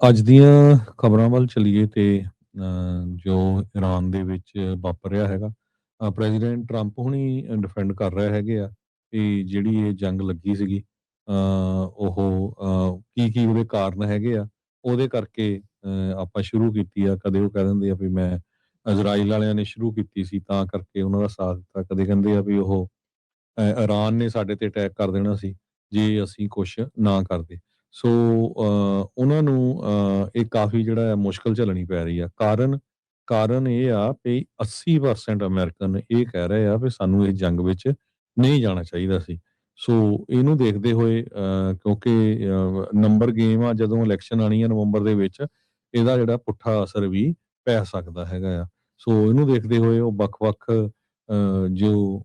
ਅੱਜ ਦੀਆਂ ਖਬਰਾਂ ਵੱਲ ਚੱਲੀਏ ਤੇ ਜੋ ਇਰਾਨ ਦੇ ਵਿੱਚ ਵਾਪਰ ਰਿਹਾ ਹੈਗਾ, ਪ੍ਰੈਜ਼ੀਡੈਂਟ ਟਰੰਪ ਹੁਣੀ ਡਿਫੈਂਡ ਕਰ ਰਹੇ ਹੈਗੇ ਆ ਕਿ ਜਿਹੜੀ ਇਹ ਜੰਗ ਲੱਗੀ ਸੀਗੀ, ਉਹ ਕੀ ਉਹਦੇ ਕਾਰਨ ਹੈਗੇ ਆ, ਉਹਦੇ ਕਰਕੇ ਆਪਾਂ ਸ਼ੁਰੂ ਕੀਤੀ ਆ। ਕਦੇ ਉਹ ਕਹਿ ਦਿੰਦੇ ਆ ਵੀ ਮੈਂ ਇਜ਼ਰਾਈਲ ਵਾਲਿਆਂ ਨੇ ਸ਼ੁਰੂ ਕੀਤੀ ਸੀ ਤਾਂ ਕਰਕੇ ਉਹਨਾਂ ਦਾ ਸਾਥ ਦਿੱਤਾ, ਕਦੇ ਕਹਿੰਦੇ ਆ ਵੀ ਉਹ ਇਰਾਨ ਨੇ ਸਾਡੇ ਤੇ ਅਟੈਕ ਕਰ ਦੇਣਾ ਸੀ ਜੇ ਅਸੀਂ ਕੁਛ ਨਾ ਕਰਦੇ। ਸੋ ਉਹਨਾਂ ਨੂੰ ਇਹ ਕਾਫੀ ਜਿਹੜਾ ਹੈ ਮੁਸ਼ਕਲ ਝੱਲਣੀ ਪੈ ਰਹੀ ਆ। ਕਾਰਨ ਇਹ ਆ ਵੀ 80% ਅਮਰੀਕਨ ਇਹ ਕਹਿ ਰਹੇ ਆ ਵੀ ਸਾਨੂੰ ਇਸ ਜੰਗ ਵਿੱਚ ਨਹੀਂ ਜਾਣਾ ਚਾਹੀਦਾ ਸੀ। ਸੋ ਇਹਨੂੰ ਦੇਖਦੇ ਹੋਏ ਕਿਉਂਕਿ ਨੰਬਰ ਗੇਮ ਆ, ਜਦੋਂ ਇਲੈਕਸ਼ਨ ਆਣੀ ਆ ਨਵੰਬਰ ਦੇ ਵਿੱਚ, ਇਹਦਾ ਜਿਹੜਾ ਪੁੱਠਾ ਅਸਰ ਵੀ ਪੈ ਸਕਦਾ ਹੈਗਾ ਆ। ਸੋ ਇਹਨੂੰ ਦੇਖਦੇ ਹੋਏ ਉਹ ਵੱਖ-ਵੱਖ ਜੋ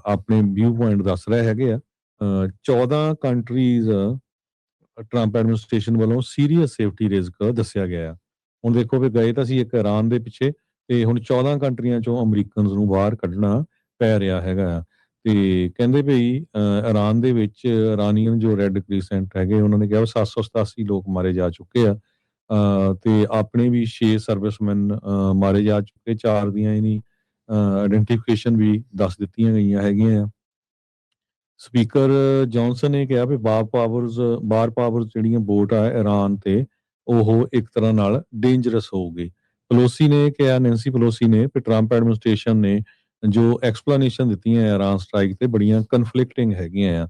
ਆਪਣੇ ਵਿਊ ਪੁਆਇੰਟ ਦੱਸ ਰਹੇ ਹੈਗੇ ਆ। 14 ਕੰਟਰੀਜ਼ ਟਰੰਪ ਐਡਮਿਨਿਸਟ੍ਰੇਸ਼ਨ ਵੱਲੋਂ ਸੀਰੀਅਸ ਸੇਫਟੀ ਰਿਸਕ ਦੱਸਿਆ ਗਿਆ ਆ। ਹੁਣ ਦੇਖੋ ਵੀ ਗਏ ਤਾਂ ਸੀ ਇੱਕ ਇਰਾਨ ਦੇ ਪਿੱਛੇ, ਤੇ ਹੁਣ 14 ਕੰਟਰੀਆਂ ਚੋਂ ਅਮਰੀਕਨਸ ਨੂੰ ਬਾਹਰ ਕੱਢਣਾ ਪੈ ਰਿਹਾ ਹੈਗਾ ਆ। ਤੇ ਕਹਿੰਦੇ ਭਈ ਇਰਾਨ ਦੇ ਵਿੱਚ ਇਰਾਨੀਅਨ ਜੋ ਰੈੱਡ ਕ੍ਰਿਸੈਂਟ ਹੈਗੇ, ਉਹਨਾਂ ਨੇ ਕਿਹਾ 787 ਲੋਕ ਮਾਰੇ ਜਾ ਚੁੱਕੇ ਆ। ਤੇ ਆਪਣੇ ਵੀ 6 ਸਰਵਿਸਮੈਨ ਮਾਰੇ ਜਾ ਚੁੱਕੇ, 4 ਦੀਆਂ ਇਹਨੀ ਆਇਡੈਂਟੀਫਿਕੇਸ਼ਨ ਵੀ ਦੱਸ ਦਿੱਤੀਆਂ ਗਈਆਂ ਹੈਗੀਆਂ ਆ। ਸਪੀਕਰ ਜੌਨਸਨ ਨੇ ਕਿਹਾ ਵੀ ਬਾਰ ਪਾਵਰਸ ਜਿਹੜੀਆਂ ਵੋਟ ਆ ਇਰਾਨ ਤੇ, ਉਹ ਇੱਕ ਤਰ੍ਹਾਂ ਨਾਲ ਡੇਂਜਰਸ ਹੋਊਗੀ। ਪਲੋਸੀ ਨੇ ਕਿਹਾ, ਨੈਂਸੀ ਪਲੋਸੀ ਨੇ, ਵੀ ਟਰੰਪ ਐਡਮਿਨਿਸਟ੍ਰੇਸ਼ਨ ਨੇ ਜੋ ਐਕਸਪਲੇਨੇਸ਼ਨ ਦਿੱਤੀਆਂ ਇਰਾਨ ਸਟ੍ਰਾਈਕ ਤੇ ਬੜੀਆਂ ਕਨਫਲਿਕਟਿੰਗ ਹੈਗੀਆਂ ਆ।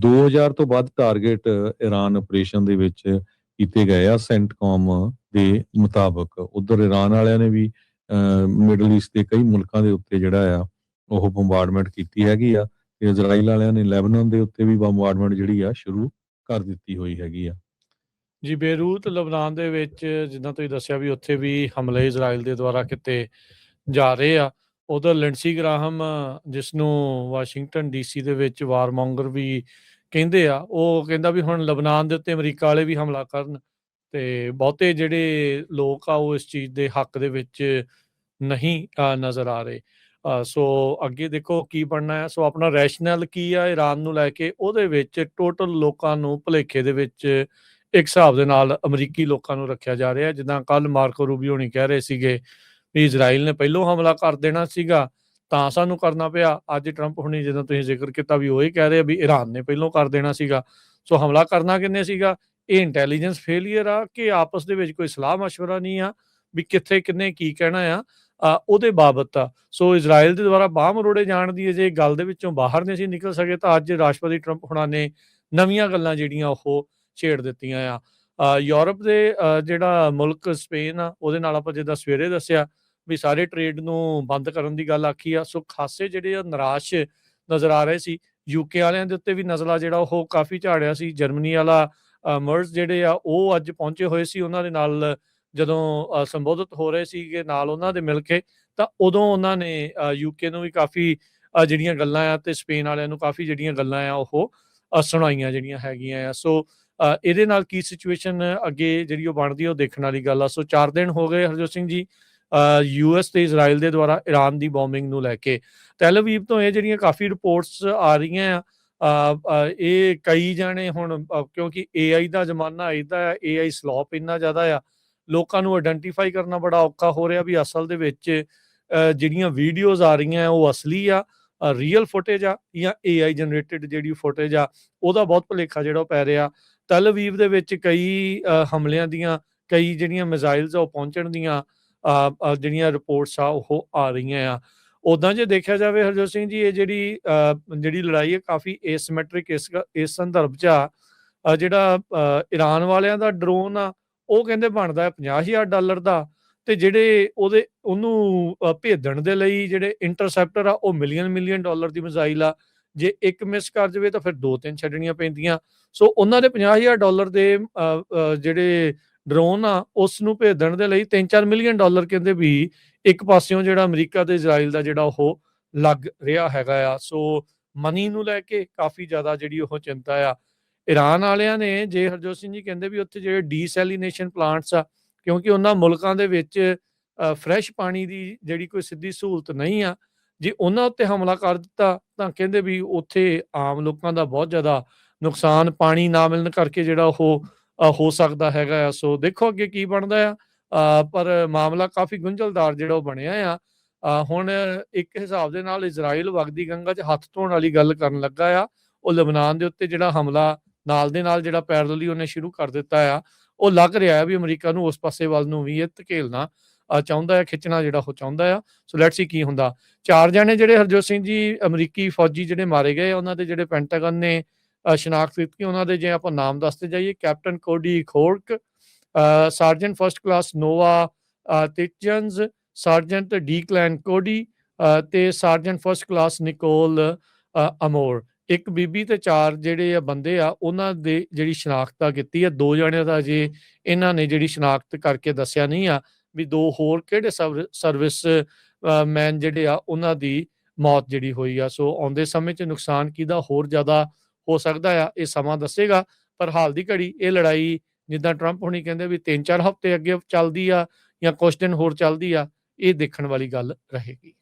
2000 ਤੋਂ ਵੱਧ ਟਾਰਗੇਟ ਇਰਾਨ ਆਪਰੇਸ਼ਨ ਦੇ ਵਿੱਚ ਕੀਤੇ ਗਏ ਆ ਸੈਂਟਕੌਮ ਦੇ ਮੁਤਾਬਕ। ਉਧਰ ਇਰਾਨ ਵਾਲਿਆਂ ਨੇ ਵੀ ਮਿਡਲ ਈਸਟ ਦੇ ਕਈ ਮੁਲਕਾਂ ਦੇ ਉੱਤੇ ਜਿਹੜਾ ਆ ਉਹ ਬੰਬਾਰਡਮੈਂਟ ਕੀਤੀ ਹੈਗੀ ਆ। ਤੇ ਇਜ਼ਰਾਈਲ ਵਾਲਿਆਂ ਨੇ ਲੈਬਨਾਨ ਦੇ ਉੱਤੇ ਵੀ ਬੰਬਾਰਡਮੈਂਟ ਜਿਹੜੀ ਆ ਸ਼ੁਰੂ ਕਰ ਦਿੱਤੀ ਹੋਈ ਹੈਗੀ ਆ। ਜੀ, ਬੇਰੂਤ ਲਬਨਾਨ ਦੇ ਵਿੱਚ ਜਿੱਦਾਂ ਤੁਸੀਂ ਦੱਸਿਆ ਵੀ ਉੱਥੇ ਵੀ ਹਮਲੇ ਇਜ਼ਰਾਈਲ ਦੇ ਦੁਆਰਾ ਕੀਤੇ ਜਾ ਰਹੇ ਆ। ਉਧਰ ਲਿੰਡਸੀ ਗ੍ਰਾਹਮ, ਜਿਸ ਨੂੰ ਵਾਸ਼ਿੰਗਟਨ ਡੀਸੀ ਦੇ ਵਿੱਚ ਵਾਰਮੋਂਗਰ ਵੀ ਕਹਿੰਦੇ ਆ, ਉਹ ਕਹਿੰਦਾ ਵੀ ਹੁਣ ਲਬਨਾਨ ਦੇ ਉੱਤੇ ਅਮਰੀਕਾ ਵਾਲੇ ਵੀ ਹਮਲਾ ਕਰਨ, ਤੇ ਬਹੁਤੇ ਜਿਹੜੇ ਲੋਕ ਆ ਉਹ ਇਸ ਚੀਜ਼ ਦੇ ਹੱਕ ਦੇ ਵਿੱਚ ਨਹੀਂ ਨਜ਼ਰ ਆ ਰਹੇ। ਸੋ ਅੱਗੇ ਦੇਖੋ ਕੀ ਬਣਨਾ ਹੈ। ਸੋ ਆਪਣਾ ਰੈਸ਼ਨਲ ਕੀ ਆ ਇਰਾਨ ਨੂੰ ਲੈ ਕੇ, ਉਹਦੇ ਵਿੱਚ ਟੋਟਲ ਲੋਕਾਂ ਨੂੰ ਭੁਲੇਖੇ ਦੇ ਵਿੱਚ ਇੱਕ ਹਿਸਾਬ ਦੇ ਨਾਲ ਅਮਰੀਕੀ ਲੋਕਾਂ ਨੂੰ ਰੱਖਿਆ ਜਾ ਰਿਹਾ। ਜਿੱਦਾਂ ਕੱਲ ਮਾਰਕੋ ਰੂਬੀਓ ਹੋਣੀ ਕਹਿ ਰਹੇ ਸੀਗੇ ਵੀ ਇਜ਼ਰਾਈਲ ਨੇ ਪਹਿਲੋਂ ਹਮਲਾ ਕਰ ਦੇਣਾ ਸੀਗਾ ਤਾਂ ਸਾਨੂੰ ਕਰਨਾ ਪਿਆ। ਅੱਜ ਟਰੰਪ ਹੁਣੀ, ਜਦੋਂ ਤੁਸੀਂ ਜ਼ਿਕਰ ਕੀਤਾ, ਵੀ ਉਹ ਹੀ ਕਹਿ ਰਹੇ ਆ ਵੀ ਇਰਾਨ ਨੇ ਪਹਿਲੋਂ ਕਰ ਦੇਣਾ ਸੀਗਾ। ਸੋ ਹਮਲਾ ਕਰਨਾ ਕਿੰਨੇ ਸੀਗਾ? ਇਹ ਇੰਟੈਲੀਜੈਂਸ ਫੇਲੀਅਰ ਆ ਕਿ ਆਪਸ ਦੇ ਵਿੱਚ ਕੋਈ ਸਲਾਹ ਮਸ਼ਵਰਾ ਨਹੀਂ ਆ ਵੀ ਕਿੱਥੇ ਕਿੰਨੇ ਕੀ ਕਹਿਣਾ ਆ ਉਹਦੇ ਬਾਬਤ ਆ। ਸੋ ਇਜ਼ਰਾਈਲ ਦੇ ਦੁਆਰਾ ਬਾਂਹ ਮਰੋੜੇ ਜਾਣ ਦੀ ਜੇ ਗੱਲ ਦੇ ਵਿੱਚੋਂ ਬਾਹਰ ਨਹੀਂ ਸੀ ਨਿਕਲ ਸਕੇ, ਤਾਂ ਅੱਜ ਰਾਸ਼ਟਰਪਤੀ ਟਰੰਪ ਹੁਣਾਂ ਨੇ ਨਵੀਆਂ ਗੱਲਾਂ ਜਿਹੜੀਆਂ ਉਹ ਛੇੜ ਦਿੱਤੀਆਂ ਆ। ਯੂਰਪ ਦੇ ਜਿਹੜਾ ਮੁਲਕ ਸਪੇਨ ਆ, ਉਹਦੇ ਨਾਲ ਆਪਾਂ ਜਿੱਦਾਂ ਸਵੇਰੇ ਦੱਸਿਆ ਵੀ ਸਾਰੇ ਟ੍ਰੇਡ ਨੂੰ ਬੰਦ ਕਰਨ ਦੀ ਗੱਲ ਆਖੀ ਆ। ਸੋ ਖਾਸੇ ਜਿਹੜੇ ਆ ਨਿਰਾਸ਼ ਨਜ਼ਰ ਆ ਰਹੇ ਸੀ। ਯੂਕੇ ਵਾਲਿਆਂ ਦੇ ਉੱਤੇ ਵੀ ਨਜ਼ਲਾ ਜਿਹੜਾ ਉਹ ਕਾਫੀ ਝਾੜਿਆ ਸੀ। ਜਰਮਨੀ ਵਾਲਾ ਮਰਜ਼ ਜਿਹੜੇ ਆ ਉਹ ਅੱਜ ਪਹੁੰਚੇ ਹੋਏ ਸੀ। ਉਹਨਾਂ ਦੇ ਨਾਲ ਜਦੋਂ ਸੰਬੋਧਿਤ ਹੋ ਰਹੇ ਸੀਗੇ ਨਾਲ ਉਹਨਾਂ ਦੇ ਮਿਲ ਕੇ, ਤਾਂ ਉਦੋਂ ਉਹਨਾਂ ਨੇ ਯੂਕੇ ਨੂੰ ਵੀ ਕਾਫੀ ਜਿਹੜੀਆਂ ਗੱਲਾਂ ਆ, ਤੇ ਸਪੇਨ ਵਾਲਿਆਂ ਨੂੰ ਕਾਫੀ ਜਿਹੜੀਆਂ ਗੱਲਾਂ ਆ ਉਹ ਸੁਣਾਈਆਂ ਜਿਹੜੀਆਂ ਹੈਗੀਆਂ ਆ। ਸੋ ਇਹਦੇ ਨਾਲ ਕੀ ਸਿਚੁਏਸ਼ਨ ਅੱਗੇ ਜਿਹੜੀ ਉਹ ਬਣਦੀ ਆ, ਉਹ ਦੇਖਣ ਵਾਲੀ ਗੱਲ ਆ। ਸੋ 4 ਦਿਨ ਹੋ ਗਏ ਹਰਜੋਤ ਸਿੰਘ ਜੀ ਯੂਐਸ ਤੇ ਇਜ਼ਰਾਈਲ ਦੇ ਦੁਆਰਾ ਇਰਾਨ ਦੀ ਬੋਮਿੰਗ ਨੂੰ ਲੈ ਕੇ। ਟੈਲ ਅਵੀਵ ਤੋਂ ਇਹ ਜਿਹੜੀਆਂ ਕਾਫੀ ਰਿਪੋਰਟਸ ਆ ਰਹੀਆਂ ਆ। ਇਹ ਕਈ ਜਾਣੇ ਹੁਣ ਕਿਉਂਕਿ AI ਦਾ ਜ਼ਮਾਨਾ ਇੱਦਾਂ ਆ, AI ਸਲੋਪ ਇੰਨਾ ਜ਼ਿਆਦਾ ਆ, ਲੋਕਾਂ ਨੂੰ ਆਇਡੈਂਟੀਫਾਈ ਕਰਨਾ ਬੜਾ ਔਖਾ ਹੋ ਰਿਹਾ ਵੀ ਅਸਲ ਦੇ ਵਿੱਚ ਜਿਹੜੀਆਂ ਵੀਡੀਓਜ਼ ਆ ਰਹੀਆਂ ਉਹ ਅਸਲੀ ਆ, ਰੀਅਲ ਫੁਟੇਜ ਆ, ਜਾਂ AI ਜਨਰੇਟਿਡ ਜਿਹੜੀ ਫੁਟੇਜ ਆ, ਉਹਦਾ ਬਹੁਤ ਭੁਲੇਖਾ ਜਿਹੜਾ ਉਹ ਪੈ ਰਿਹਾ। ਤਲ ਅਵੀਵ ਦੇ ਵਿੱਚ ਕਈ ਹਮਲਿਆਂ ਦੀਆਂ, ਕਈ ਜਿਹੜੀਆਂ ਮਿਜ਼ਾਈਲਸ ਆ ਉਹ ਪਹੁੰਚਣ ਦੀਆਂ ਜਿਹੜੀਆਂ ਰਿਪੋਰਟਸ ਆ ਉਹ ਆ ਰਹੀਆਂ ਆ। ਉੱਦਾਂ ਜੇ ਦੇਖਿਆ ਜਾਵੇ ਹਰਜੋਤ ਸਿੰਘ ਜੀ, ਇਹ ਜਿਹੜੀ ਲੜਾਈ ਹੈ ਕਾਫੀ ਏਸਿਮੈਟ੍ਰਿਕ ਇਸ ਸੰਦਰਭ 'ਚ ਆ। ਜਿਹੜਾ ਇਰਾਨ ਵਾਲਿਆਂ ਦਾ ਡਰੋਨ ਆ, ਉਹ ਕਹਿੰਦੇ ਬਣਦਾ ਹੈ $50,000 ਦਾ, ਤੇ ਜਿਹੜੇ ਉਹਨੂੰ ਭੇਜਣ ਦੇ ਲਈ ਜਿਹੜੇ ਇੰਟਰਸੈਪਟਰ ਆ ਉਹ ਮਿਲੀਅਨ ਡਾਲਰ ਦੀ ਮਿਜ਼ਾਈਲ ਆ। ਜੇ ਇੱਕ ਮਿਸ ਕਰ ਜਾਵੇ ਤਾਂ ਫਿਰ 2-3 ਛੱਡਣੀਆਂ ਪੈਂਦੀਆਂ। ਸੋ ਉਹਨਾਂ ਦੇ $50,000 ਦੇ ਜਿਹੜੇ ਡਰੋਨ ਆ ਉਸ ਨੂੰ ਭੇਜਣ ਦੇ ਲਈ $3-4 ਮਿਲੀਅਨ ਕਹਿੰਦੇ ਵੀ ਇੱਕ ਪਾਸਿਓਂ ਜਿਹੜਾ ਅਮਰੀਕਾ ਤੇ ਇਜ਼ਰਾਈਲ ਦਾ ਜਿਹੜਾ ਉਹ ਲੱਗ ਰਿਹਾ ਹੈਗਾ ਆ। ਸੋ ਮਨੀ ਨੂੰ ਲੈ ਕੇ ਕਾਫੀ ਜ਼ਿਆਦਾ ਜਿਹੜੀ ਉਹ ਚਿੰਤਾ ਆ ਇਰਾਨ ਵਾਲਿਆਂ ਨੇ। ਜੇ ਹਰਜੋਤ ਸਿੰਘ ਜੀ ਕਹਿੰਦੇ ਵੀ ਉੱਥੇ ਜਿਹੜੇ ਡੀਸੈਲੀਨੇਸ਼ਨ ਪਲਾਂਟਸ ਆ, ਕਿਉਂਕਿ ਉਹਨਾਂ ਮੁਲਕਾਂ ਦੇ ਵਿੱਚ ਫਰੈਸ਼ ਪਾਣੀ ਦੀ ਜਿਹੜੀ ਕੋਈ ਸਿੱਧੀ ਸਹੂਲਤ ਨਹੀਂ ਆ, ਜੇ ਉਹਨਾਂ ਉੱਤੇ ਹਮਲਾ ਕਰ ਦਿੱਤਾ ਤਾਂ ਕਹਿੰਦੇ ਵੀ ਉੱਥੇ ਆਮ ਲੋਕਾਂ ਦਾ ਬਹੁਤ ਜ਼ਿਆਦਾ ਨੁਕਸਾਨ, ਪਾਣੀ ਨਾ ਮਿਲਣ ਕਰਕੇ ਜਿਹੜਾ ਉਹ ਹੋ ਸਕਦਾ ਹੈਗਾ ਆ। ਸੋ ਦੇਖੋ ਅੱਗੇ ਕੀ ਬਣਦਾ ਆ। ਪਰ ਮਾਮਲਾ ਕਾਫੀ ਗੁੰਝਲਦਾਰ ਜਿਹੜਾ ਉਹ ਬਣਿਆ ਆ। ਹੁਣ ਇੱਕ ਹਿਸਾਬ ਦੇ ਨਾਲ ਇਜ਼ਰਾਈਲ ਵਗਦੀ ਗੰਗਾ 'ਚ ਹੱਥ ਧੋਣ ਵਾਲੀ ਗੱਲ ਕਰਨ ਲੱਗਾ ਆ। ਉਹ ਲਬਨਾਨ ਦੇ ਉੱਤੇ ਜਿਹੜਾ ਹਮਲਾ ਨਾਲ ਦੇ ਨਾਲ ਜਿਹੜਾ ਪੈਰਲਲੀ ਉਹਨੇ ਸ਼ੁਰੂ ਕਰ ਦਿੱਤਾ ਆ, ਉਹ ਲੱਗ ਰਿਹਾ ਹੈ ਵੀ ਅਮਰੀਕਾ ਨੂੰ ਉਸ ਪਾਸੇ ਵੱਲ ਨੂੰ ਵੀ ਇਹ ਧਕੇਲਣਾ ਚਾਹੁੰਦਾ ਹੈ, ਖਿੱਚਣਾ ਜਿਹੜਾ ਉਹ ਚਾਹੁੰਦਾ ਆ। ਸੋ ਲੈਟਸ ਸੀ ਕੀ ਹੁੰਦਾ। 4 ਜਾਣੇ ਜਿਹੜੇ ਹਰਜੋਤ ਸਿੰਘ ਜੀ ਅਮਰੀਕੀ ਫੌਜੀ ਜਿਹੜੇ ਮਾਰੇ ਗਏ, ਉਹਨਾਂ ਦੇ ਜਿਹੜੇ ਪੈਂਟਾਗਨ ਨੇ ਸ਼ਨਾਖਤ ਕੀਤੀ, ਉਹਨਾਂ ਦੇ ਜੇ ਆਪਾਂ ਨਾਮ ਦੱਸਦੇ ਜਾਈਏ, ਕੈਪਟਨ ਕੋਡੀ ਖੋਰਕ, ਸਾਰਜੈਂਟ ਫਸਟ ਕਲਾਸ ਨੋਵਾ ਟਿਚਨਜ਼, ਸਾਰਜੈਂਟ ਡੀਕਲੈਨ ਕੋਡੀ ਤੇ ਸਾਰਜੈਂਟ ਫਸਟ ਕਲਾਸ ਨਿਕੋਲ ਅਮੋਰ। ਇੱਕ ਬੀਬੀ ਤੇ 4 ਜਿਹੜੇ ਆ ਬੰਦੇ ਆ, ਉਹਨਾਂ ਦੇ ਜਿਹੜੀ ਸ਼ਨਾਖਤ ਕੀਤੀ ਆ। 2 ਜਣਿਆਂ ਦਾ ਅਜੇ ਇਹਨਾਂ ਨੇ ਜਿਹੜੀ ਸ਼ਨਾਖਤ ਕਰਕੇ ਦੱਸਿਆ ਨਹੀਂ ਆ ਵੀ 2 ਹੋਰ ਕਿਹੜੇ ਸਰਵਿਸ ਮੈਨ ਜਿਹੜੇ ਆ ਉਹਨਾਂ ਦੀ ਮੌਤ ਜਿਹੜੀ ਹੋਈ ਆ। ਸੋ ਆਉਂਦੇ ਸਮੇਂ 'ਚ ਨੁਕਸਾਨ ਕਿਹਦਾ ਹੋਰ ਜ਼ਿਆਦਾ ਹੋ ਸਕਦਾ ਆ, ਇਹ ਸਮਾਂ ਦੱਸੇਗਾ। ਪਰ ਹਾਲ ਦੀ ਘੜੀ ਇਹ ਲੜਾਈ ਜਿੱਦਾਂ ਟਰੰਪ ਹੁਣੀ ਕਹਿੰਦੇ ਵੀ 3-4 ਹਫ਼ਤੇ ਅੱਗੇ ਚੱਲਦੀ ਆ ਜਾਂ ਕੁਛ ਦਿਨ ਹੋਰ ਚੱਲਦੀ ਆ, ਇਹ ਦੇਖਣ ਵਾਲੀ ਗੱਲ ਰਹੇਗੀ।